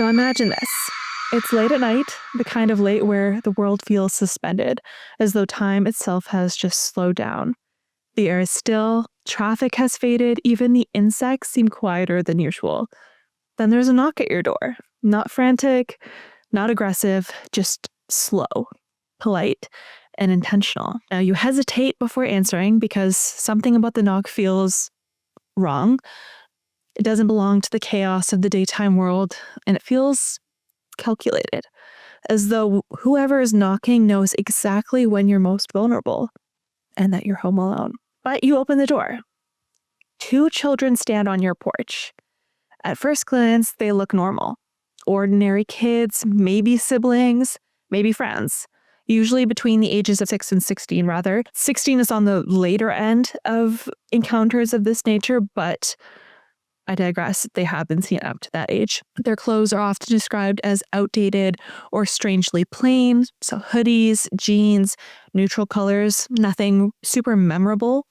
So imagine this. It's late at night, the kind of late where the world feels suspended, as though time itself has just slowed down. The air is still, traffic has faded, even the insects seem quieter than usual. Then there's a knock at your door. Not frantic, not aggressive, just slow, polite, and intentional. Now you hesitate before answering because something about the knock feels wrong. It doesn't belong to the chaos of the daytime world, and it feels calculated, as though whoever is knocking knows exactly when you're most vulnerable and that you're home alone. But you open the door. 2 children stand on your porch. At first glance, they look normal. Ordinary kids, maybe siblings, maybe friends. Usually between the ages of 6 and 16, rather. 16 is on the later end of encounters of this nature, but I digress. They have been seen up to that age. Their clothes are often described as outdated or strangely plain. So hoodies, jeans, neutral colors, nothing super memorable.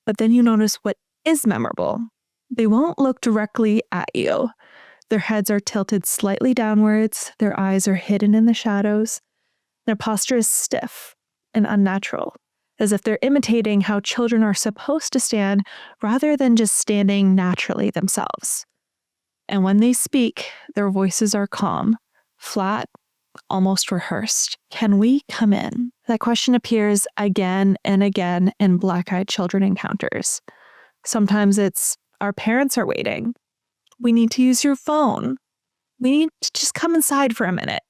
But then you notice what is memorable. They won't look directly at you. Their heads are tilted slightly downwards. Their eyes are hidden in the shadows. Their posture is stiff and unnatural, as if they're imitating how children are supposed to stand rather than just standing naturally themselves. And when they speak, their voices are calm, flat, almost rehearsed. Can we come in? That question appears again and again in black-eyed children encounters. Sometimes it's, our parents are waiting. We need to use your phone. We need to just come inside for a minute.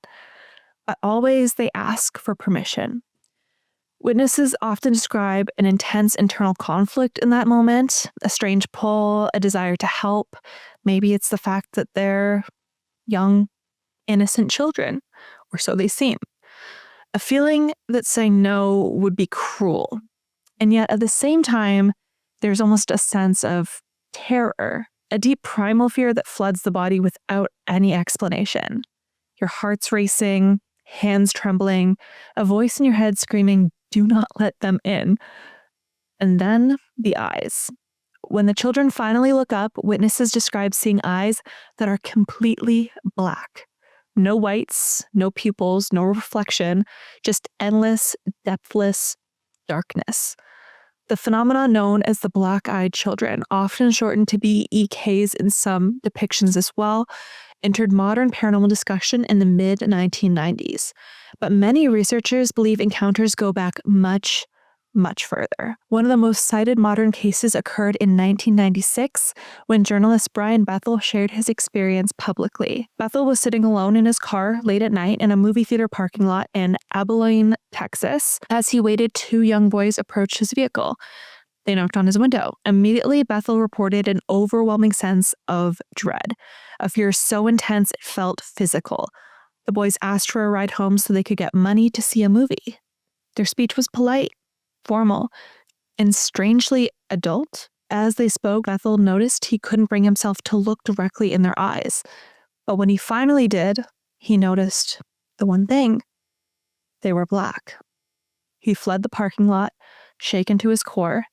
But always they ask for permission. Witnesses often describe an intense internal conflict in that moment, a strange pull, a desire to help. Maybe it's the fact that they're young, innocent children, or so they seem. A feeling that saying no would be cruel. And yet at the same time, there's almost a sense of terror, a deep primal fear that floods the body without any explanation. Your heart's racing, hands trembling, a voice in your head screaming, "Do not let them in." And then the eyes. When the children finally look up, witnesses describe seeing eyes that are completely black. No whites, no pupils, no reflection, just endless, depthless darkness. The phenomenon known as the black-eyed children, often shortened to BEKs in some depictions as well, entered modern paranormal discussion in the mid-1990s. But many researchers believe encounters go back much, much further. One of the most cited modern cases occurred in 1996 when journalist Brian Bethel shared his experience publicly. Bethel was sitting alone in his car late at night in a movie theater parking lot in Abilene, Texas. As he waited, 2 young boys approached his vehicle. They knocked on his window. Immediately, Bethel reported an overwhelming sense of dread, a fear so intense it felt physical. The boys asked for a ride home so they could get money to see a movie. Their speech was polite, formal, and strangely adult. As they spoke, Bethel noticed he couldn't bring himself to look directly in their eyes. But when he finally did, he noticed the one thing. They were black. He fled the parking lot, shaken to his core,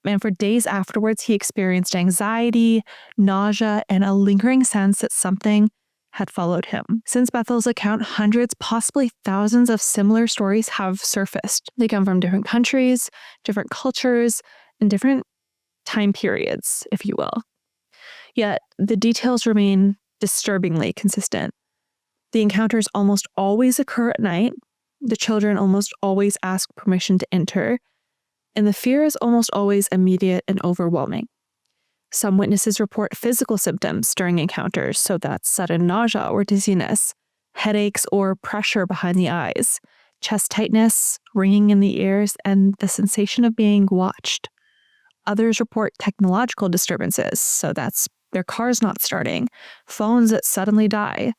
and for days afterwards, he experienced anxiety, nausea, and a lingering sense that something had followed him. Since Bethel's account, hundreds, possibly thousands of similar stories have surfaced. They come from different countries, different cultures, and different time periods, if you will. Yet, the details remain disturbingly consistent. The encounters almost always occur at night. The children almost always ask permission to enter. And the fear is almost always immediate and overwhelming. Some witnesses report physical symptoms during encounters, so that's sudden nausea or dizziness, headaches or pressure behind the eyes, chest tightness, ringing in the ears, and the sensation of being watched. Others report technological disturbances, so that's their cars not starting, phones that suddenly die,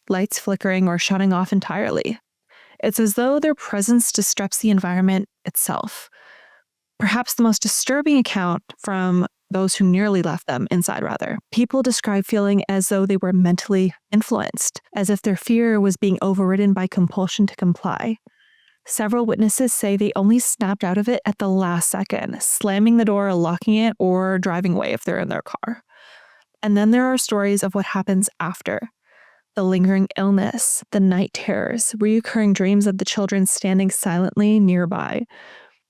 lights flickering or shutting off entirely. It's as though their presence disrupts the environment itself. Perhaps the most disturbing account from those who nearly left them inside, people describe feeling as though they were mentally influenced, as if their fear was being overridden by compulsion to comply. Several witnesses say they only snapped out of it at the last second, slamming the door, locking it, or driving away if they're in their car. And then there are stories of what happens after. The lingering illness, the night terrors, recurring dreams of the children standing silently nearby.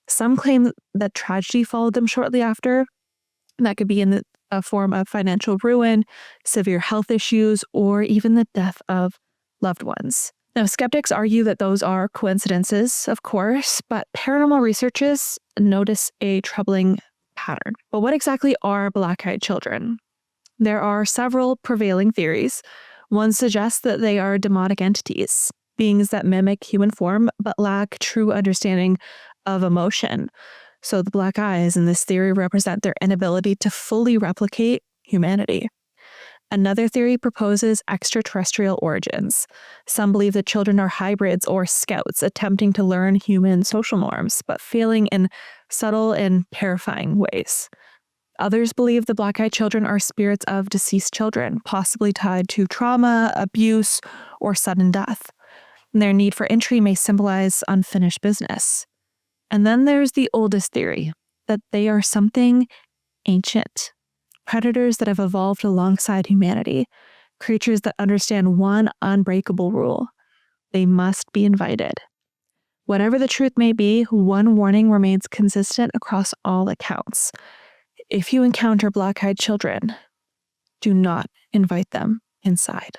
Some claim that tragedy followed them shortly after. That could be in a form of financial ruin, severe health issues, or even the death of loved ones. Now, skeptics argue that those are coincidences, of course, but paranormal researchers notice a troubling pattern. But what exactly are black-eyed children? There are several prevailing theories. One suggests that they are demonic entities, beings that mimic human form but lack true understanding of emotion. So the black eyes in this theory represent their inability to fully replicate humanity. Another theory proposes extraterrestrial origins. Some believe the children are hybrids or scouts attempting to learn human social norms, but failing in subtle and terrifying ways. Others believe the black-eyed children are spirits of deceased children, possibly tied to trauma, abuse, or sudden death. And their need for entry may symbolize unfinished business. And then there's the oldest theory, that they are something ancient. Predators that have evolved alongside humanity. Creatures that understand one unbreakable rule. They must be invited. Whatever the truth may be, one warning remains consistent across all accounts. If you encounter black-eyed children, do not invite them inside.